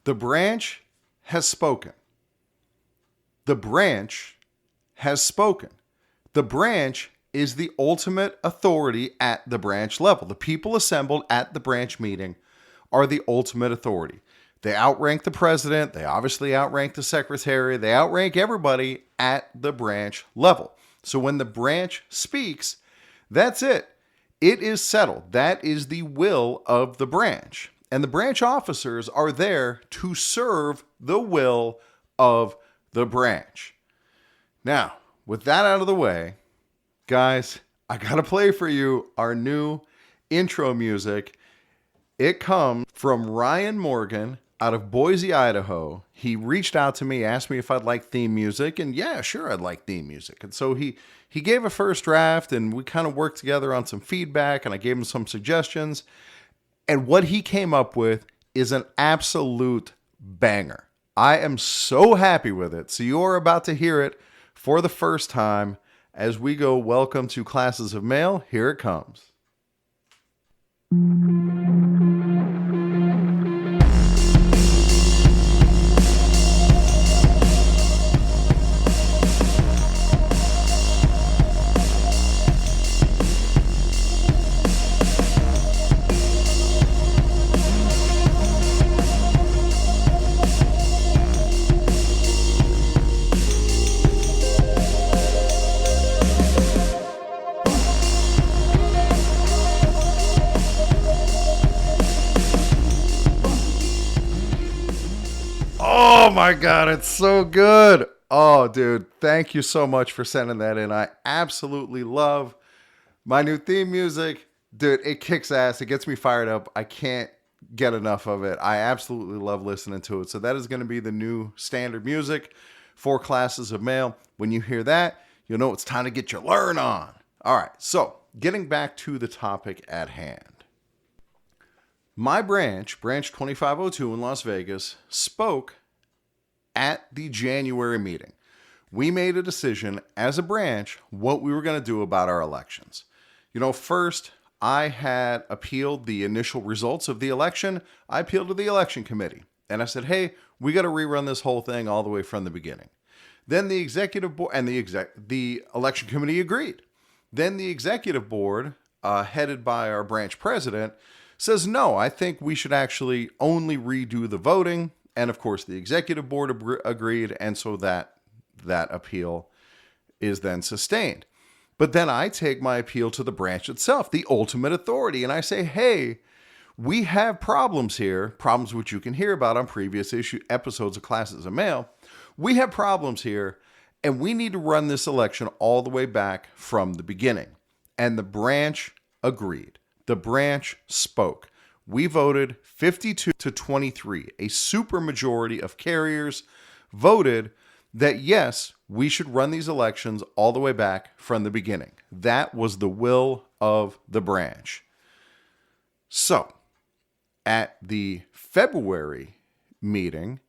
The branch has spoken. The branch has spoken. The branch is the ultimate authority at the branch level. The people assembled at the branch meeting are the ultimate authority. They outrank the president. They obviously outrank the secretary. They outrank everybody at the branch level. So when the branch speaks, that's it. It is settled. That is the will of the branch. And the branch officers are there to serve the will of the branch. Now, with that out of the way, guys, I got to play for you our new intro music. It comes from Ryan Morgan out of Boise, Idaho. He reached out to me, asked me if I'd like theme music, and yeah, sure, I'd like theme music. And so he gave a first draft, and we kind of worked together on some feedback, and I gave him some suggestions. And what he came up with is an absolute banger. I am so happy with it. So you're about to hear it for the first time as we go welcome to Classes of Mail. Here it comes. Oh my God, it's so good. Oh, dude, thank you so much for sending that in. I absolutely love my new theme music. Dude, it kicks ass. It gets me fired up. I can't get enough of it. I absolutely love listening to it. So that is going to be the new standard music for Classes of Mail. When you hear that, you'll know it's time to get your learn on. All right, so getting back to the topic at hand. My branch 2502 in Las Vegas, spoke at the January meeting. We made a decision as a branch what we were going to do about our elections. You know, first, I had appealed the initial results of the election. I appealed to the election committee. And I said, hey, we got to rerun this whole thing all the way from the beginning. Then the executive board and the election committee agreed. Then the executive board, headed by our branch president, says, no, I think we should actually only redo the voting. And of course, the executive board agreed. And so that appeal is then sustained. But then I take my appeal to the branch itself, the ultimate authority. And I say, hey, we have problems here, problems which you can hear about on previous episodes of Classes of Mail. We have problems here, and we need to run this election all the way back from the beginning. And the branch agreed. The branch spoke. We voted 52 to 23. A supermajority of carriers voted that, yes, we should run these elections all the way back from the beginning. That was the will of the branch. So, at the February meeting,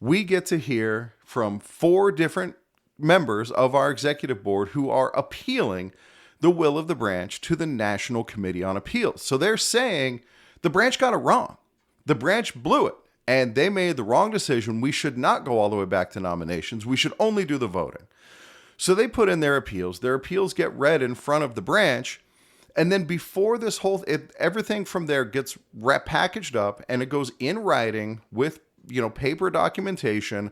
we get to hear from 4 different members of our executive board who are appealing the will of the branch to the National Committee on Appeals. So they're saying the branch got it wrong. The branch blew it, and they made the wrong decision. We should not go all the way back to nominations. We should only do the voting. So they put in their appeals. Their appeals get read in front of the branch, and then before this everything from there gets packaged up, and it goes in writing with paper documentation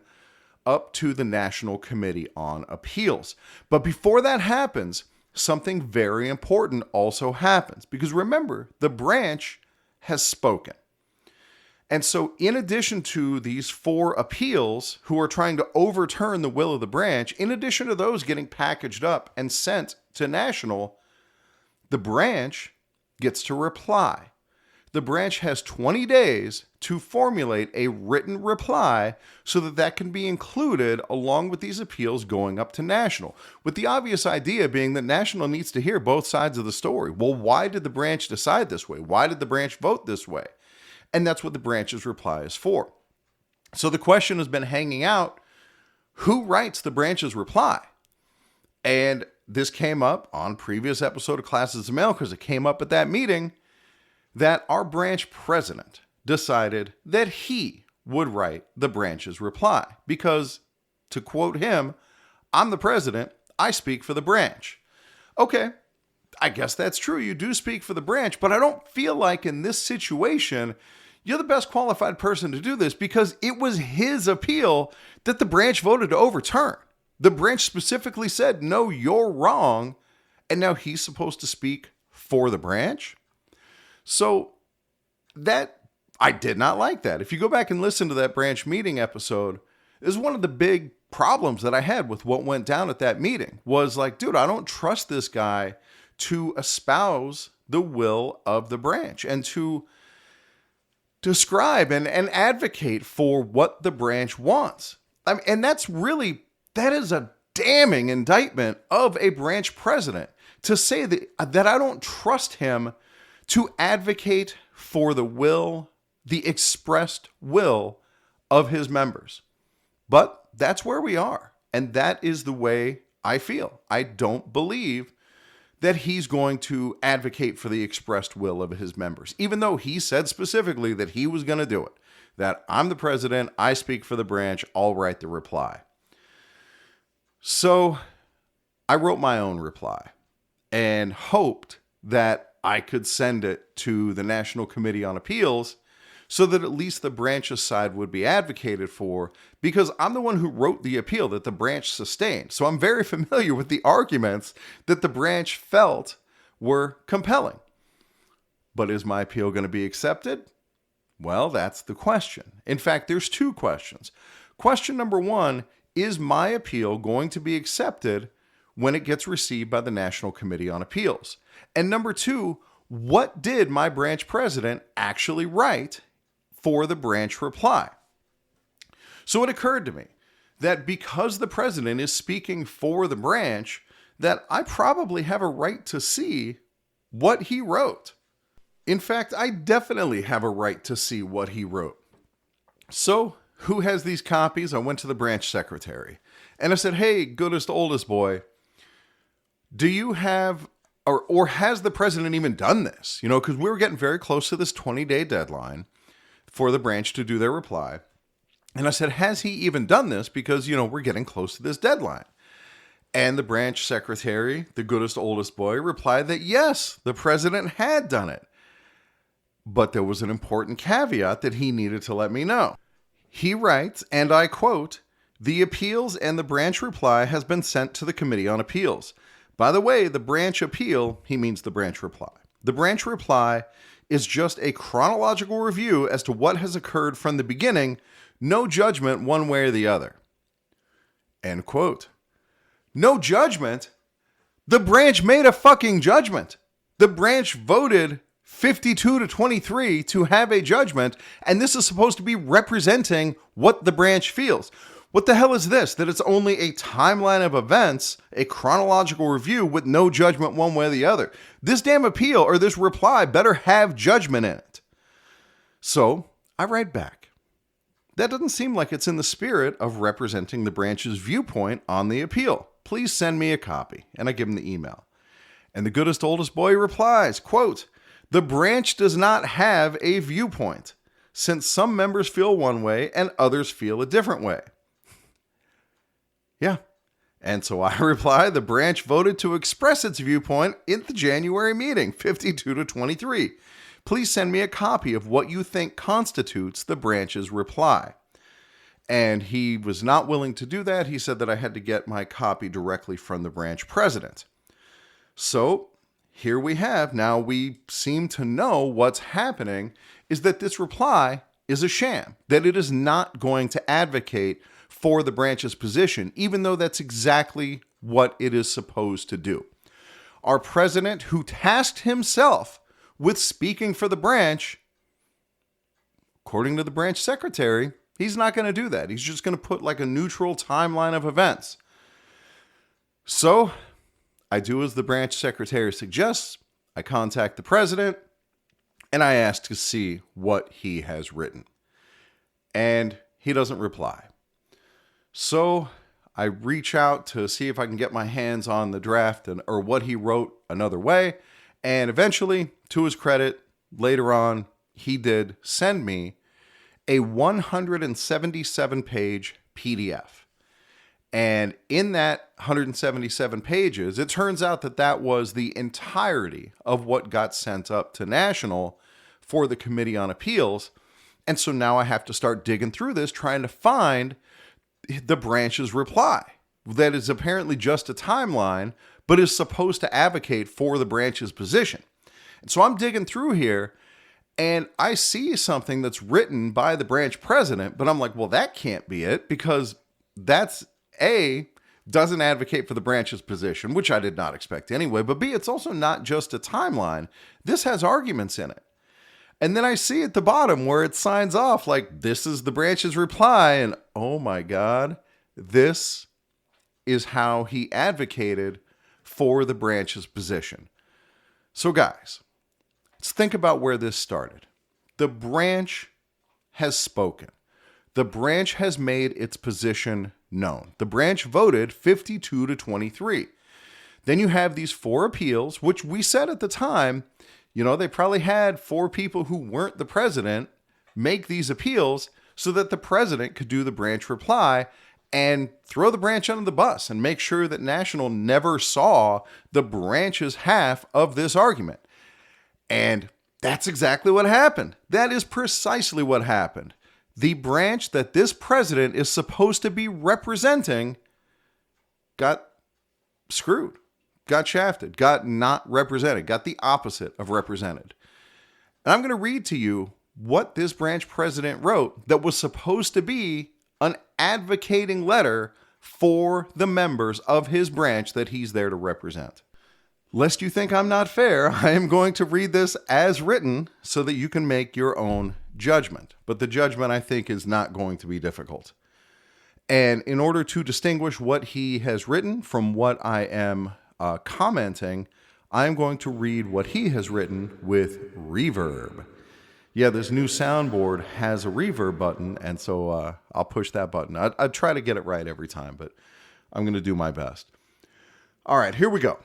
up to the National Committee on Appeals. But before that happens, something very important also happens. Because remember, the branch has spoken. And so in addition to these 4 appeals who are trying to overturn the will of the branch, in addition to those getting packaged up and sent to National, the branch gets to reply. The branch has 20 days to formulate a written reply so that can be included along with these appeals going up to National, with the obvious idea being that National needs to hear both sides of the story. Well, why did the branch decide this way? Why did the branch vote this way? And that's what the branch's reply is for. So the question has been hanging out, who writes the branch's reply? And this came up on previous episode of Classes of Mail because it came up at that meeting, that our branch president decided that he would write the branch's reply. Because, to quote him, I'm the president, I speak for the branch. Okay, I guess that's true. You do speak for the branch, but I don't feel like in this situation, you're the best qualified person to do this because it was his appeal that the branch voted to overturn. The branch specifically said, no, you're wrong. And now he's supposed to speak for the branch. So that, I did not like that. If you go back and listen to that branch meeting episode, is one of the big problems that I had with what went down at that meeting was like, dude, I don't trust this guy to espouse the will of the branch and to describe and advocate for what the branch wants. And that is a damning indictment of a branch president to say that I don't trust him to advocate for the expressed will of his members. But that's where we are. And that is the way I feel. I don't believe that he's going to advocate for the expressed will of his members, even though he said specifically that he was going to do it, that I'm the president, I speak for the branch, I'll write the reply. So I wrote my own reply and hoped that I could send it to the National Committee on Appeals so that at least the branch's side would be advocated for, because I'm the one who wrote the appeal that the branch sustained. So I'm very familiar with the arguments that the branch felt were compelling. But is my appeal going to be accepted? Well, that's the question. In fact, there's two questions. Question number one, is my appeal going to be accepted when it gets received by the National Committee on Appeals? And number two, what did my branch president actually write for the branch reply? So it occurred to me that because the president is speaking for the branch, that I probably have a right to see what he wrote. In fact, I definitely have a right to see what he wrote. So who has these copies? I went to the branch secretary and I said, hey, goodest, oldest boy, do you have, or has the president even done this? You know, because we were getting very close to this 20-day deadline for the branch to do their reply. And I said, has he even done this? Because, you know, we're getting close to this deadline. And the branch secretary, the goodest, oldest boy, replied that yes, the president had done it. But there was an important caveat that he needed to let me know. He writes, and I quote, "The appeals and the branch reply has been sent to the Committee on Appeals. By the way, the branch appeal," he means the branch reply. "The branch reply is just a chronological review as to what has occurred from the beginning, no judgment one way or the other." End quote. No judgment? The branch made a fucking judgment. The branch voted 52-23 to have a judgment, and this is supposed to be representing what the branch feels. What the hell is this? That it's only a timeline of events, a chronological review with no judgment one way or the other. This damn appeal or this reply better have judgment in it. So I write back. That doesn't seem like it's in the spirit of representing the branch's viewpoint on the appeal. Please send me a copy. And I give him the email. And the goodest, oldest boy replies, quote, "The branch does not have a viewpoint, since some members feel one way and others feel a different way." Yeah. And so I reply, the branch voted to express its viewpoint in the January meeting, 52-23. Please send me a copy of what you think constitutes the branch's reply. And he was not willing to do that. He said that I had to get my copy directly from the branch president. So here we have, now we seem to know what's happening is that this reply is a sham, that it is not going to advocate for the branch's position, even though that's exactly what it is supposed to do. Our president, who tasked himself with speaking for the branch, according to the branch secretary, he's not going to do that. He's just going to put like a neutral timeline of events. So I do as the branch secretary suggests. I contact the president and I ask to see what he has written. And he doesn't reply. So I reach out to see if I can get my hands on the draft or what he wrote another way. And eventually, to his credit, later on, he did send me a 177-page PDF. And in that 177 pages, it turns out that that was the entirety of what got sent up to National for the Committee on Appeals. And so now I have to start digging through this, trying to find the branch's reply. That is apparently just a timeline, but is supposed to advocate for the branch's position. And so I'm digging through here, and I see something that's written by the branch president, but I'm like, well, that can't be it, because that's A, doesn't advocate for the branch's position, which I did not expect anyway, but B, it's also not just a timeline. This has arguments in it. And then I see at the bottom where it signs off like, this is the branch's reply, and oh my God, this is how he advocated for the branch's position. So guys, let's think about where this started. The branch has spoken. The branch has made its position known. The branch voted 52-23. Then you have these 4 appeals, which we said at the time, they probably had 4 people who weren't the president make these appeals so that the president could do the branch reply and throw the branch under the bus and make sure that National never saw the branch's half of this argument. And that's exactly what happened. That is precisely what happened. The branch that this president is supposed to be representing got screwed, got shafted, got not represented, got the opposite of represented. And I'm going to read to you what this branch president wrote that was supposed to be an advocating letter for the members of his branch that he's there to represent. Lest you think I'm not fair, I am going to read this as written so that you can make your own judgment. But the judgment, I think, is not going to be difficult. And in order to distinguish what he has written from what I am commenting, I'm going to read what he has written with reverb. Yeah, this new soundboard has a reverb button, and so I'll push that button. I try to get it right every time, but I'm going to do my best. All right, here we go.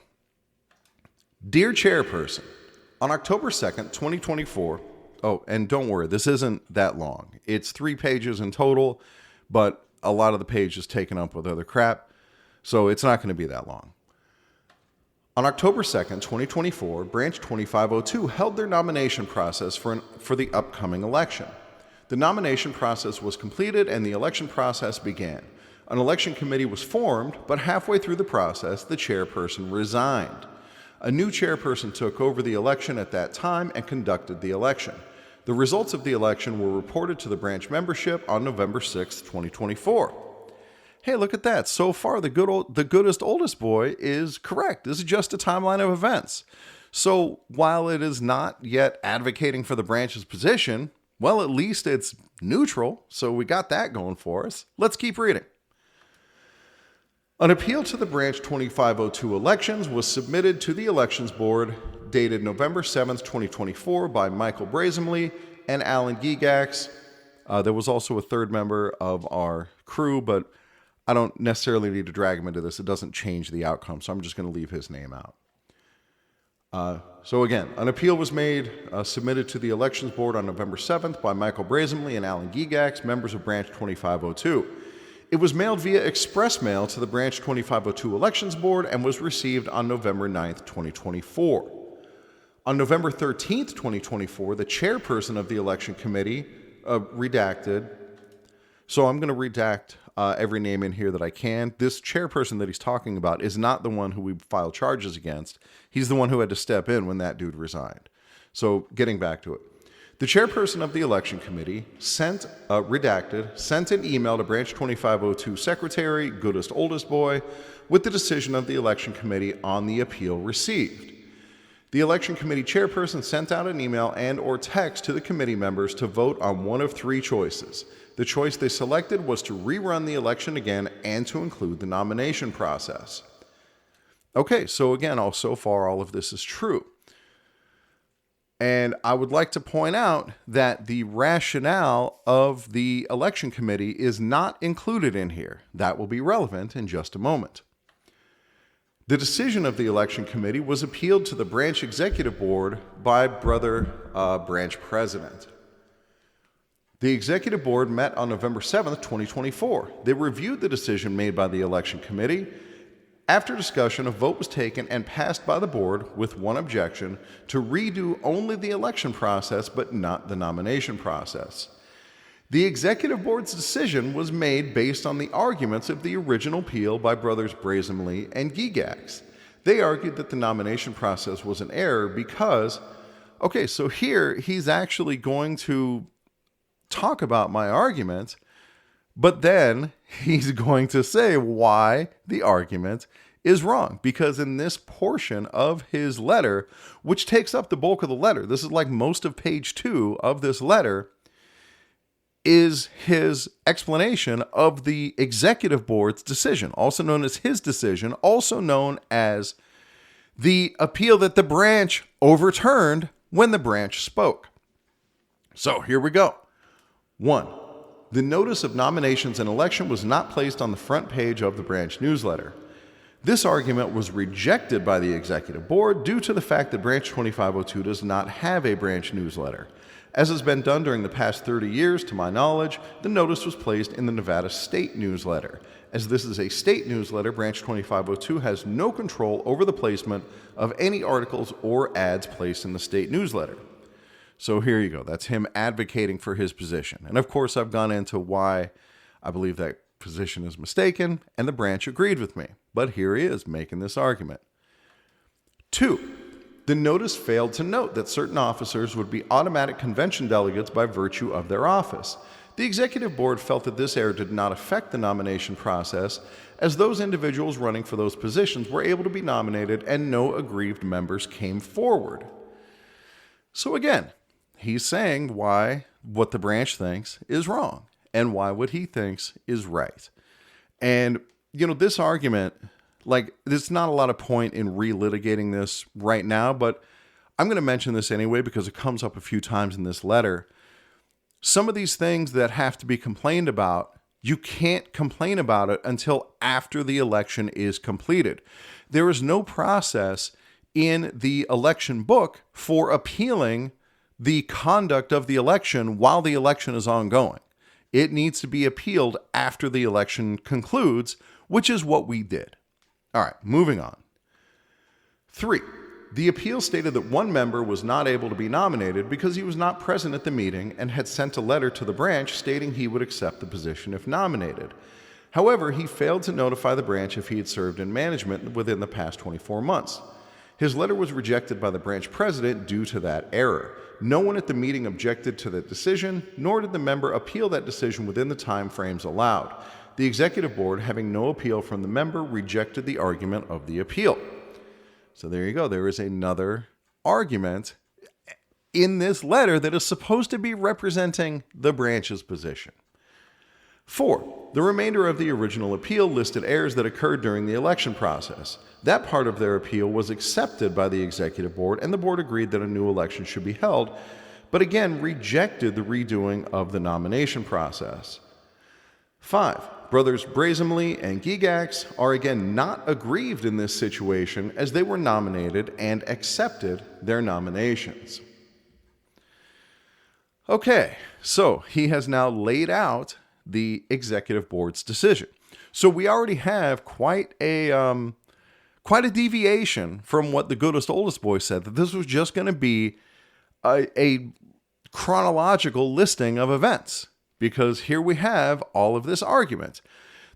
Dear Chairperson, on October 2nd, 2024, and don't worry, this isn't that long. It's 3 pages in total, but a lot of the page is taken up with other crap, so it's not going to be that long. On October 2nd, 2024, Branch 2502 held their nomination process for the upcoming election. The nomination process was completed and the election process began. An election committee was formed, but halfway through the process, the chairperson resigned. A new chairperson took over the election at that time and conducted the election. The results of the election were reported to the branch membership on November 6, 2024. Hey, look at that. So far, the goodest oldest boy is correct. This is just a timeline of events. So while it is not yet advocating for the branch's position, well, at least it's neutral. So we got that going for us. Let's keep reading. An appeal to the Branch 2502 elections was submitted to the Elections Board dated November 7th, 2024 by Michael Brazenly and Alan Gigax. There was also a third member of our crew, but I don't necessarily need to drag him into this. It doesn't change the outcome, so I'm just going to leave his name out. So again, an appeal was submitted to the Elections Board on November 7th by Michael Brazenly and Alan Gigax, members of Branch 2502. It was mailed via express mail to the Branch 2502 Elections Board and was received on November 9th, 2024. On November 13th, 2024, the chairperson of the election committee redacted. So I'm going to redact every name in here that I can. This chairperson that he's talking about is not the one who we filed charges against. He's the one who had to step in when that dude resigned. So getting back to it. The chairperson of the election committee sent an email to Branch 2502 Secretary, goodest oldest boy, with the decision of the election committee on the appeal received. The election committee chairperson sent out an email and or text to the committee members to vote on one of 3 choices. The choice they selected was to rerun the election again and to include the nomination process. Okay, so again, so far all of this is true. And I would like to point out that the rationale of the election committee is not included in here. That will be relevant in just a moment. The decision of the election committee was appealed to the branch executive board by branch president. The executive board met on November 7th, 2024. They reviewed the decision made by the election committee. After discussion, a vote was taken and passed by the board with one objection to redo only the election process but not the nomination process. The executive board's decision was made based on the arguments of the original appeal by brothers Brazenly and Gigax. They argued that the nomination process was an error because, okay, so here he's actually going to talk about my argument, but then he's going to say why the argument is wrong. Because in this portion of his letter, which takes up the bulk of the letter, this is like most of page 2 of this letter, is his explanation of the executive board's decision, also known as his decision, also known as the appeal that the branch overturned when the branch spoke. So here we go. 1. The notice of nominations and election was not placed on the front page of the branch newsletter. This argument was rejected by the executive board due to the fact that Branch 2502 does not have a branch newsletter. As has been done during the past 30 years, to my knowledge, the notice was placed in the Nevada State newsletter. As this is a state newsletter, Branch 2502 has no control over the placement of any articles or ads placed in the state newsletter. So here you go. That's him advocating for his position. And of course, I've gone into why I believe that position is mistaken, and the branch agreed with me. But here he is making this argument. 2. The notice failed to note that certain officers would be automatic convention delegates by virtue of their office. The executive board felt that this error did not affect the nomination process, as those individuals running for those positions were able to be nominated and no aggrieved members came forward. So again, he's saying why what the branch thinks is wrong and why what he thinks is right. And, you know, this argument, like, there's not a lot of point in relitigating this right now, but I'm going to mention this anyway because it comes up a few times in this letter. Some of these things that have to be complained about, you can't complain about it until after the election is completed. There is no process in the election book for appealing the conduct of the election while the election is ongoing. It needs to be appealed after the election concludes, which is what we did. All right, moving on. 3. The appeal stated that one member was not able to be nominated because he was not present at the meeting and had sent a letter to the branch stating he would accept the position if nominated. However, he failed to notify the branch if he had served in management within the past 24 months. His letter was rejected by the branch president due to that error. No one at the meeting objected to that decision, nor did the member appeal that decision within the time frames allowed. The executive board, having no appeal from the member, rejected the argument of the appeal. So there you go. There is another argument in this letter that is supposed to be representing the branch's position. 4. The remainder of the original appeal listed errors that occurred during the election process. That part of their appeal was accepted by the executive board, and the board agreed that a new election should be held, but again rejected the redoing of the nomination process. 5. Brothers Brazenly and Gigax are again not aggrieved in this situation as they were nominated and accepted their nominations. Okay, so he has now laid out the executive board's decision. So we already have quite a deviation from what the goodest oldest boy said, that this was just going to be a chronological listing of events, because here we have all of this argument.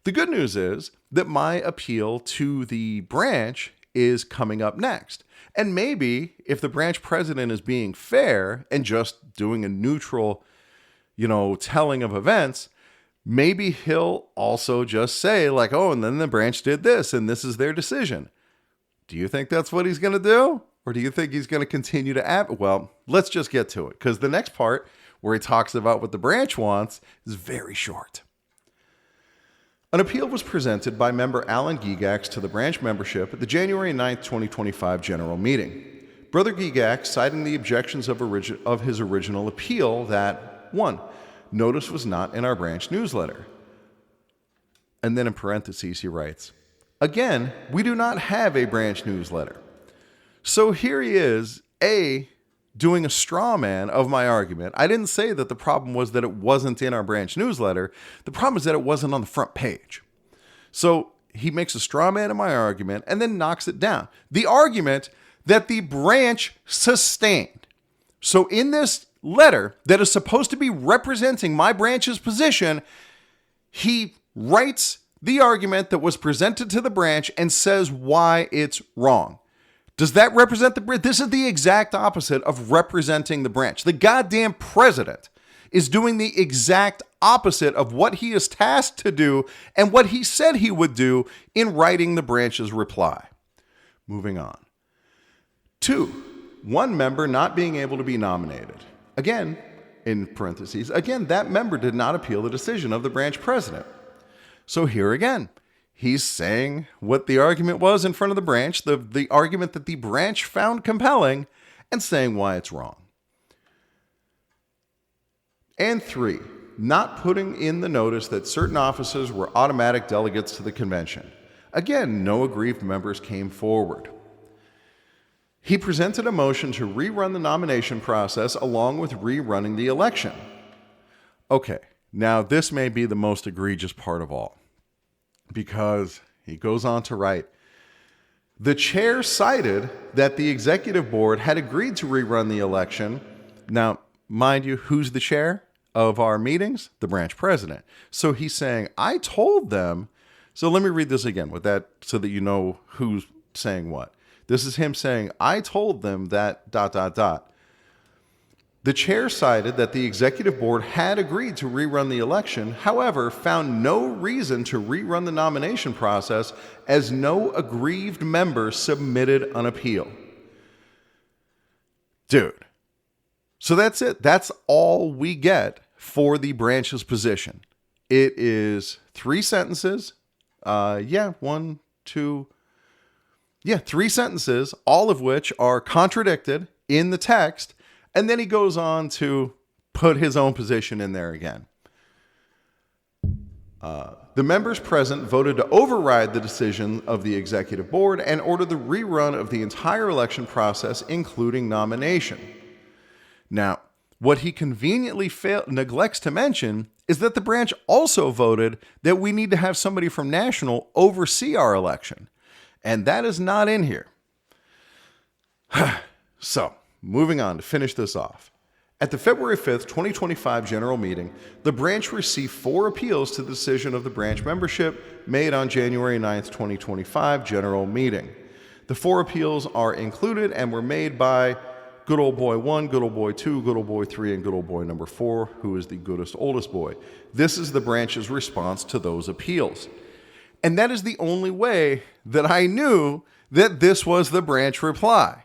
The good news is that my appeal to the branch is coming up next. And maybe if the branch president is being fair and just doing a neutral, telling of events, maybe he'll also just say like, oh, and then the branch did this and this is their decision. Do you think that's what he's going to do? Or do you think he's going to continue to Well, let's just get to it, because the next part where he talks about what the branch wants is very short. An appeal was presented by member Alan Gigax to the branch membership at the January 9th, 2025 general meeting. Brother Gigax, citing the objections of his original appeal that, 1, notice was not in our branch newsletter. And then in parentheses he writes, again, we do not have a branch newsletter. So here he is, A, doing a straw man of my argument. I didn't say that the problem was that it wasn't in our branch newsletter. The problem is that it wasn't on the front page. So he makes a straw man of my argument and then knocks it down. The argument that the branch sustained. So in this letter that is supposed to be representing my branch's position, he writes the argument that was presented to the branch and says why it's wrong. Does that represent the branch? This is the exact opposite of representing the branch. The goddamn president is doing the exact opposite of what he is tasked to do and what he said he would do in writing the branch's reply. Moving on. 2, one member not being able to be nominated. Again, in parentheses, again, that member did not appeal the decision of the branch president. So here again, he's saying what the argument was in front of the branch, the argument that the branch found compelling, and saying why it's wrong. And 3, not putting in the notice that certain officers were automatic delegates to the convention. Again, no aggrieved members came forward. He presented a motion to rerun the nomination process along with rerunning the election. Okay, now this may be the most egregious part of all, because he goes on to write, the chair cited that the executive board had agreed to rerun the election. Now, mind you, who's the chair of our meetings? The branch president. So he's saying, I told them. So let me read this again with that so that you know who's saying what. This is him saying, I told them that ... The chair cited that the executive board had agreed to rerun the election, however, found no reason to rerun the nomination process as no aggrieved member submitted an appeal. Dude. So that's it. That's all we get for the branch's position. It is 3 sentences. 3 sentences, all of which are contradicted in the text. And then he goes on to put his own position in there again. The members present voted to override the decision of the executive board and order the rerun of the entire election process, including nomination. Now, what he conveniently neglects to mention is that the branch also voted that we need to have somebody from national oversee our election. And that is not in here. So, moving on to finish this off. At the February 5th, 2025 general meeting, the branch received 4 appeals to the decision of the branch membership made on January 9th, 2025 general meeting. The 4 appeals are included and were made by good old boy 1, good old boy 2, good old boy 3, and good old boy number 4, who is the goodest oldest boy. This is the branch's response to those appeals. And that is the only way that I knew that this was the branch reply.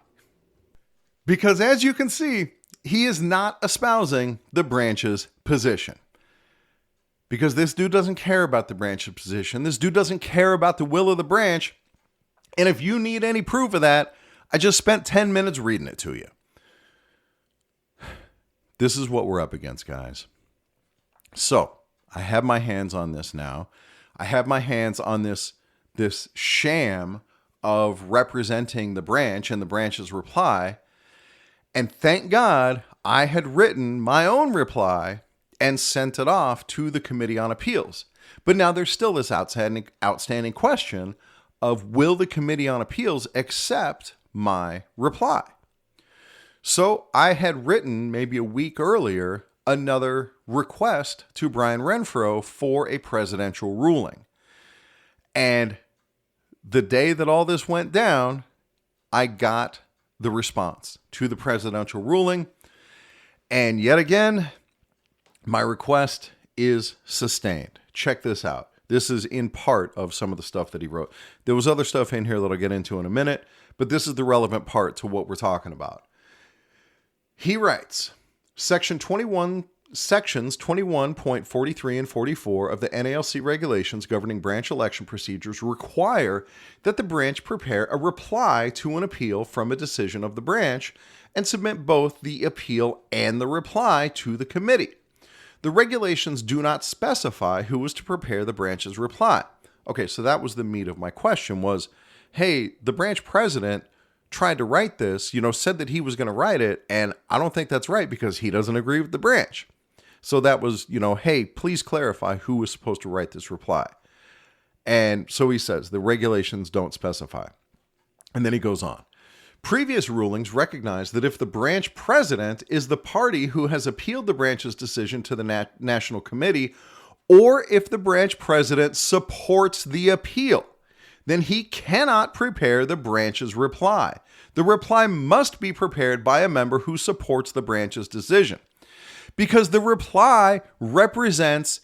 Because as you can see, he is not espousing the branch's position. Because this dude doesn't care about the branch's position. This dude doesn't care about the will of the branch. And if you need any proof of that, I just spent 10 minutes reading it to you. This is what we're up against, guys. So, I have my hands on this now. I have my hands on this sham of representing the branch and the branch's reply. And thank God I had written my own reply and sent it off to the Committee on Appeals. But now there's still this outstanding question of, will the Committee on Appeals accept my reply? So I had written maybe a week earlier another request to Brian Renfro for a presidential ruling. And the day that all this went down, I got the response to the presidential ruling. And yet again, my request is sustained. Check this out. This is in part of some of the stuff that he wrote. There was other stuff in here that I'll get into in a minute, but this is the relevant part to what we're talking about. He writes, Sections 21.43 and 44 of the NALC regulations governing branch election procedures require that the branch prepare a reply to an appeal from a decision of the branch and submit both the appeal and the reply to the committee. The regulations do not specify who is to prepare the branch's reply. Okay, so that was the meat of my question was, hey, the branch president tried to write this, said that he was going to write it, and I don't think that's right because he doesn't agree with the branch. So that was, hey, please clarify who was supposed to write this reply. And so he says, the regulations don't specify. And then he goes on. Previous rulings recognize that if the branch president is the party who has appealed the branch's decision to the National Committee, or if the branch president supports the appeal, then he cannot prepare the branch's reply. The reply must be prepared by a member who supports the branch's decision, because the reply represents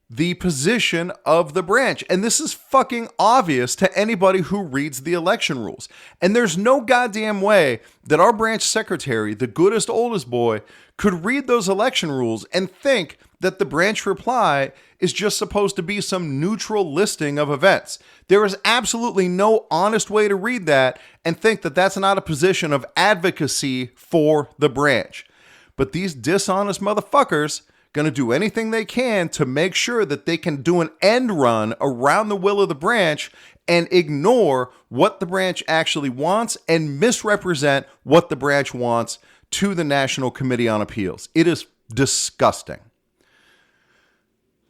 the position of the branch. And this is fucking obvious to anybody who reads the election rules. And there's no goddamn way that our branch secretary, the goodest, oldest boy, could read those election rules and think that the branch reply is just supposed to be some neutral listing of events. There is absolutely no honest way to read that and think that that's not a position of advocacy for the branch. But these dishonest motherfuckers going to do anything they can to make sure that they can do an end run around the will of the branch and ignore what the branch actually wants and misrepresent what the branch wants to the National Committee on Appeals. It is disgusting.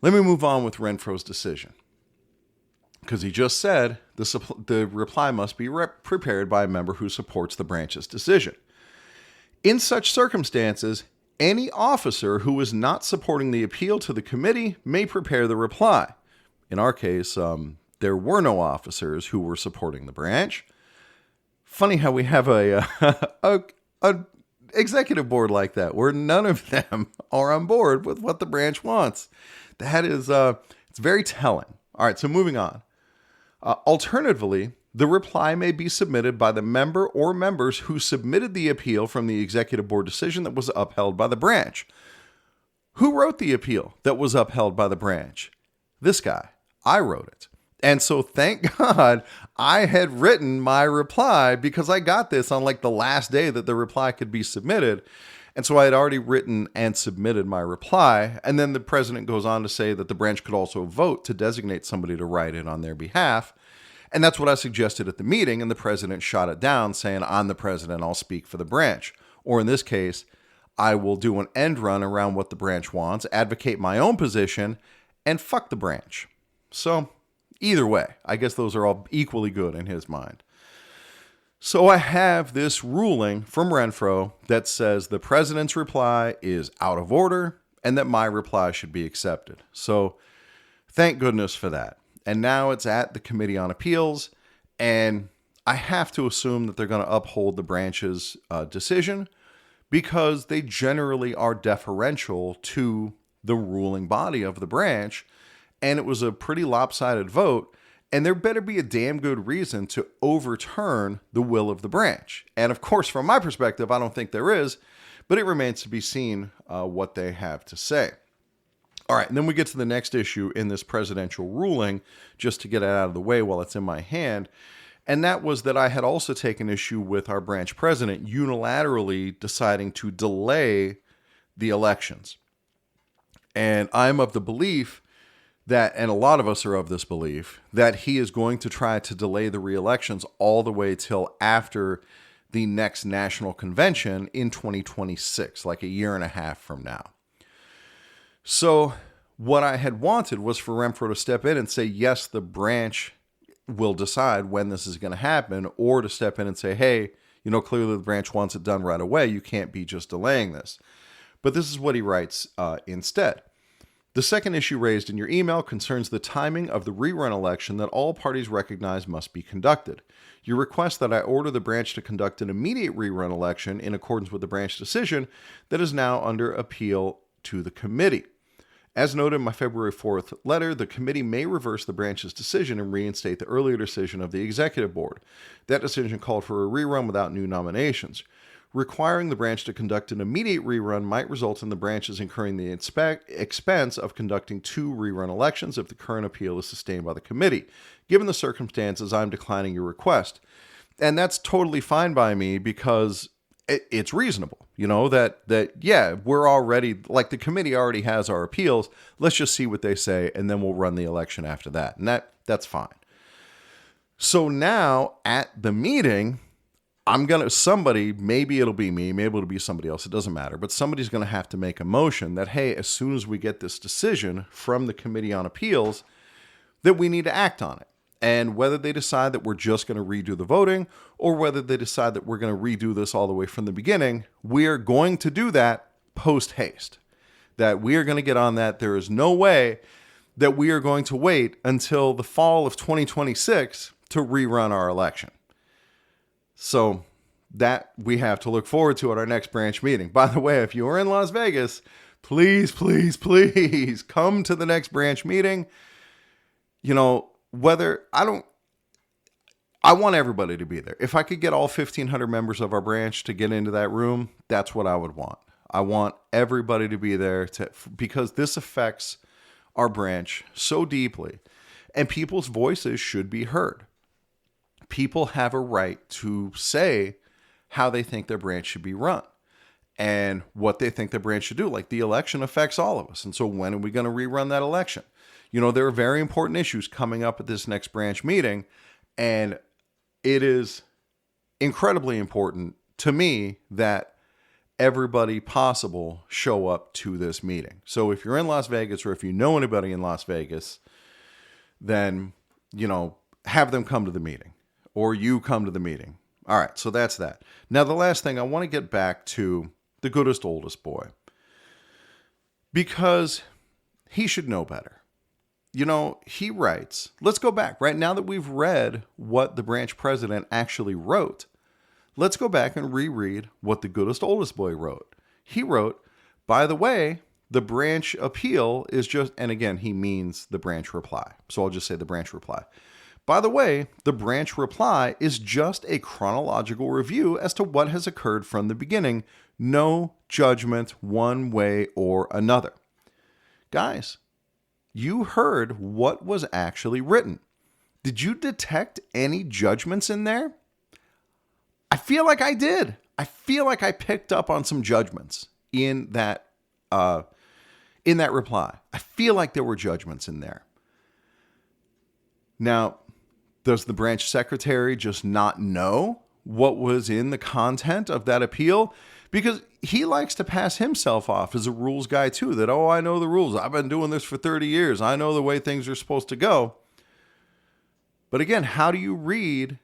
Let me move on with Renfro's decision, because he just said the reply must be prepared by a member who supports the branch's decision. In such circumstances, any officer who is not supporting the appeal to the committee may prepare the reply. In our case, there were no officers who were supporting the branch. Funny how we have a executive board like that, where none of them are on board with what the branch wants. That is, it's very telling. All right, so moving on. Alternatively, the reply may be submitted by the member or members who submitted the appeal from the executive board decision that was upheld by the branch. Who wrote the appeal that was upheld by the branch? This guy. I wrote it. And so thank God I had written my reply, because I got this on like the last day that the reply could be submitted. And so I had already written and submitted my reply. And then the president goes on to say that the branch could also vote to designate somebody to write it on their behalf. And that's what I suggested at the meeting, and the president shot it down, saying, I'm the president, I'll speak for the branch. Or in this case, I will do an end run around what the branch wants, advocate my own position, and fuck the branch. So either way, I guess those are all equally good in his mind. So I have this ruling from Renfro that says the president's reply is out of order and that my reply should be accepted. So thank goodness for that. And now it's at the Committee on Appeals, and I have to assume that they're going to uphold the branch's decision, because they generally are deferential to the ruling body of the branch, and it was a pretty lopsided vote, and there better be a damn good reason to overturn the will of the branch. And of course, from my perspective, I don't think there is, but it remains to be seen what they have to say. All right, and then we get to the next issue in this presidential ruling, just to get it out of the way while it's in my hand. And that was that I had also taken issue with our branch president unilaterally deciding to delay the elections. And I'm of the belief that, and a lot of us are of this belief, that he is going to try to delay the re-elections all the way till after the next national convention in 2026, like a year and a half from now. So what I had wanted was for Renfro to step in and say, yes, the branch will decide when this is going to happen, or to step in and say, hey, clearly the branch wants it done right away. You can't be just delaying this. But this is what he writes instead. The second issue raised in your email concerns the timing of the rerun election that all parties recognize must be conducted. You request that I order the branch to conduct an immediate rerun election in accordance with the branch decision that is now under appeal to the committee. As noted in my February 4th letter, the committee may reverse the branch's decision and reinstate the earlier decision of the executive board. That decision called for a rerun without new nominations. Requiring the branch to conduct an immediate rerun might result in the branches incurring the expense of conducting 2 rerun elections if the current appeal is sustained by the committee. Given the circumstances, I'm declining your request. And that's totally fine by me, because it's reasonable, that we're already, like, the committee already has our appeals. Let's just see what they say, and then we'll run the election after that. And that's fine. So now at the meeting, somebody, maybe it'll be me, maybe it'll be somebody else, it doesn't matter, but somebody's going to have to make a motion that, hey, as soon as we get this decision from the Committee on Appeals, that we need to act on it. And whether they decide that we're just going to redo the voting or whether they decide that we're going to redo this all the way from the beginning, we are going to do that post haste. That we are going to get on that. There is no way that we are going to wait until the fall of 2026 to rerun our election. So that we have to look forward to at our next branch meeting. By the way, if you are in Las Vegas, please, please, please come to the next branch meeting. You know, I want everybody to be there. If I could get all 1,500 members of our branch to get into that room, that's what I would want. I want everybody to be there because this affects our branch so deeply, and people's voices should be heard. People have a right to say how they think their branch should be run and what they think their branch should do. Like, the election affects all of us. And so when are we going to rerun that election? You know, there are very important issues coming up at this next branch meeting, and it is incredibly important to me that everybody possible show up to this meeting. So if you're in Las Vegas, or if you know anybody in Las Vegas, then, you know, have them come to the meeting, or you come to the meeting. All right, so that's that. Now, the last thing, I want to get back to the goodest, oldest boy, because he should know better. You know, he writes, let's go back, right? Now that we've read what the branch president actually wrote, let's go back and reread what the goodest, oldest boy wrote. He wrote, by the way, the branch appeal is just, and again, he means the branch reply. So I'll just say the branch reply. By the way, the branch reply is just a chronological review as to what has occurred from the beginning. No judgment one way or another. Guys, you heard what was actually written. Did you detect any judgments in there? I feel like I did. I feel like I picked up on some judgments in that reply. I feel like there were judgments in there. Now, does the branch secretary just not know what was in the content of that appeal? Because he likes to pass himself off as a rules guy too, that, oh, I know the rules. I've been doing this for 30 years. I know the way things are supposed to go. But again, how do you read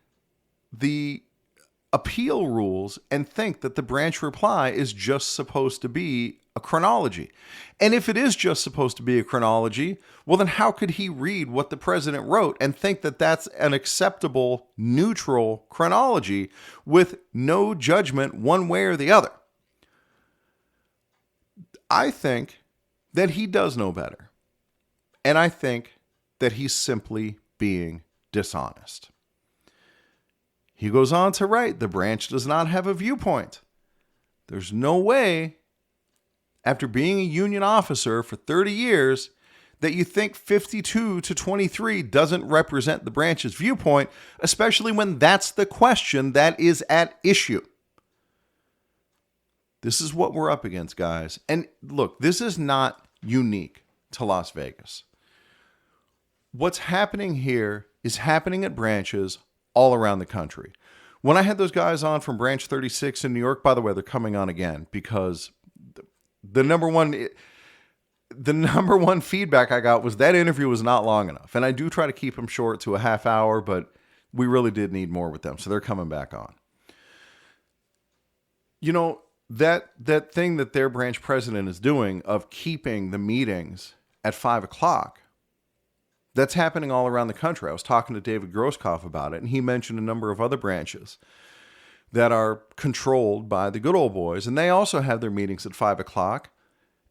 the appeal rules and think that the branch reply is just supposed to be a chronology? And if it is just supposed to be a chronology, well, then how could he read what the president wrote and think that that's an acceptable, neutral chronology with no judgment one way or the other? I think that he does know better. And I think that he's simply being dishonest. He goes on to write, the branch does not have a viewpoint. There's no way, after being a union officer for 30 years, that you think 52 to 23 doesn't represent the branch's viewpoint, especially when that's the question that is at issue. This is what we're up against, guys. And look, this is not unique to Las Vegas. What's happening here is happening at branches all around the country. When I had those guys on from Branch 36 in New York, by the way, they're coming on again because the number one feedback I got was that interview was not long enough. And I do try to keep them short to a half hour, but we really did need more with them. So they're coming back on. You know, that thing that their branch president is doing of keeping the meetings at 5 o'clock, that's happening all around the country. I was talking to David Grosskopf about it, and he mentioned a number of other branches that are controlled by the good old boys, and they also have their meetings at 5 o'clock.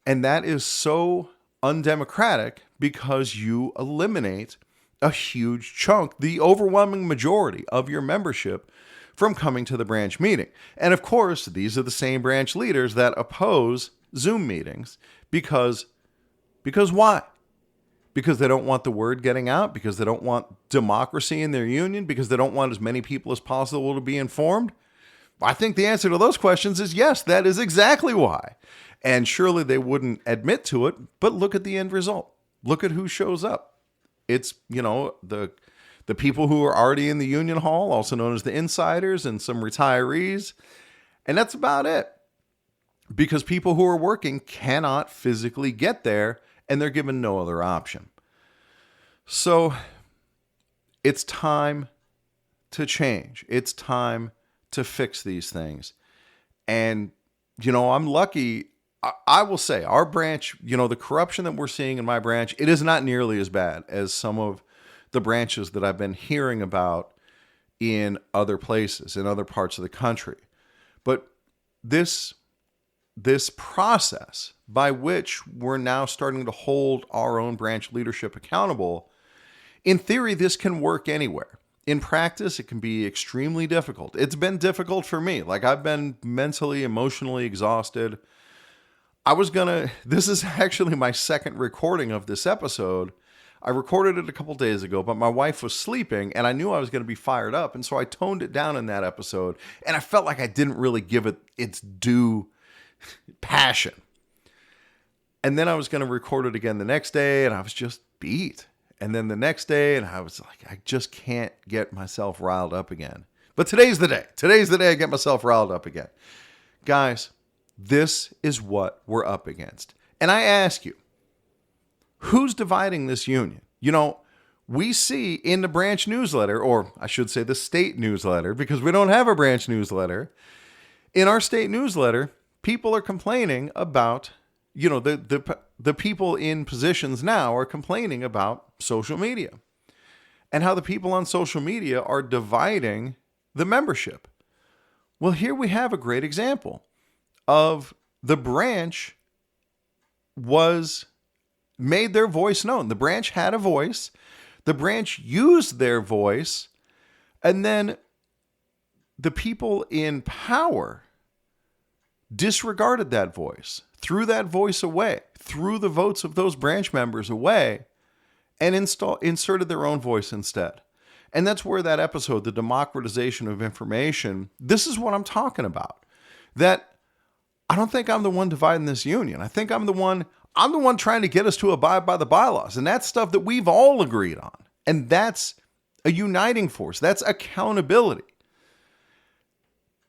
And that is so undemocratic because you eliminate a huge chunk, the overwhelming majority of your membership, from coming to the branch meeting. And of course, these are the same branch leaders that oppose Zoom meetings because why? Because they don't want the word getting out, because they don't want democracy in their union, because they don't want as many people as possible to be informed. I think the answer to those questions is yes, that is exactly why. And surely they wouldn't admit to it, but look at the end result. Look at who shows up. It's, you know, the the people who are already in the union hall, also known as the insiders, and some retirees. And that's about it. Because people who are working cannot physically get there, and they're given no other option. So it's time to change. It's time to fix these things. And, I'm lucky. I will say our branch, the corruption that we're seeing in my branch, it is not nearly as bad as some of the branches that I've been hearing about in other places, in other parts of the country. But this process by which we're now starting to hold our own branch leadership accountable, in theory, this can work anywhere. In practice, it can be extremely difficult. It's been difficult for me. Like, I've been mentally, emotionally exhausted. This is actually my second recording of this episode. I recorded it a couple days ago, but my wife was sleeping and I knew I was going to be fired up. And so I toned it down in that episode, and I felt like I didn't really give it its due passion. And then I was going to record it again the next day, and I was just beat. And then the next day, and I was like, I just can't get myself riled up again. But today's the day. Today's the day I get myself riled up again. Guys, this is what we're up against. And I ask you, who's dividing this union? We see in the branch newsletter, or I should say the state newsletter, because we don't have a branch newsletter. In our state newsletter, people are complaining about, the people in positions now are complaining about social media and how the people on social media are dividing the membership. Well, here we have a great example of the branch made their voice known. The branch had a voice. The branch used their voice. And then the people in power disregarded that voice, threw that voice away, threw the votes of those branch members away, and inserted their own voice instead. And that's where that episode, the democratization of information, this is what I'm talking about. That I don't think I'm the one dividing this union. I think I'm the one trying to get us to abide by the bylaws. And that's stuff that we've all agreed on. And that's a uniting force. That's accountability.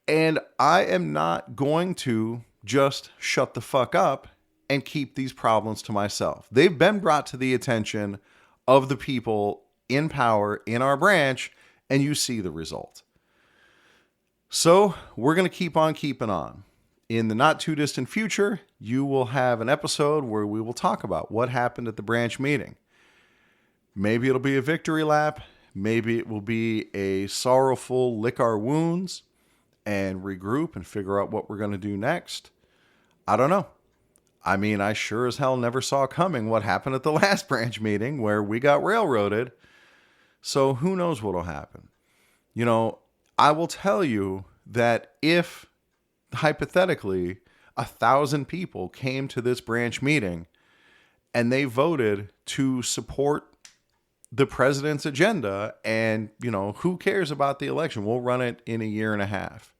And I am not going to just shut the fuck up and keep these problems to myself. They've been brought to the attention of the people in power in our branch, and you see the result. So we're going to keep on keeping on. In the not too distant future, you will have an episode where we will talk about what happened at the branch meeting. Maybe it'll be a victory lap. Maybe it will be a sorrowful lick our wounds and regroup and figure out what we're going to do next. I don't know. I mean, I sure as hell never saw coming what happened at the last branch meeting where we got railroaded. So who knows what'll happen? I will tell you that if hypothetically 1,000 people came to this branch meeting and they voted to support the president's agenda, and, who cares about the election? We'll run it in a year and a half.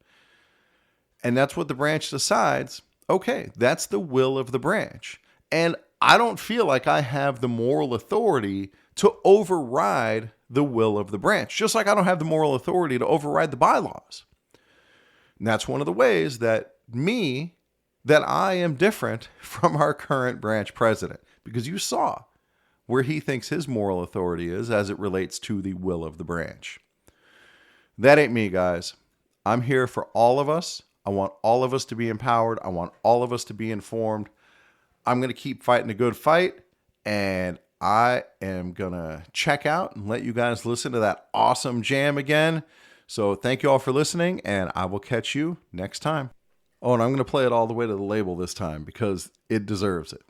And that's what the branch decides. Okay, that's the will of the branch. And I don't feel like I have the moral authority to override the will of the branch, just like I don't have the moral authority to override the bylaws. And that's one of the ways that I am different from our current branch president, because you saw where he thinks his moral authority is as it relates to the will of the branch. That ain't me, guys. I'm here for all of us. I want all of us to be empowered. I want all of us to be informed. I'm going to keep fighting a good fight, and I am going to check out and let you guys listen to that awesome jam again. So thank you all for listening, and I will catch you next time. Oh, and I'm going to play it all the way to the label this time because it deserves it.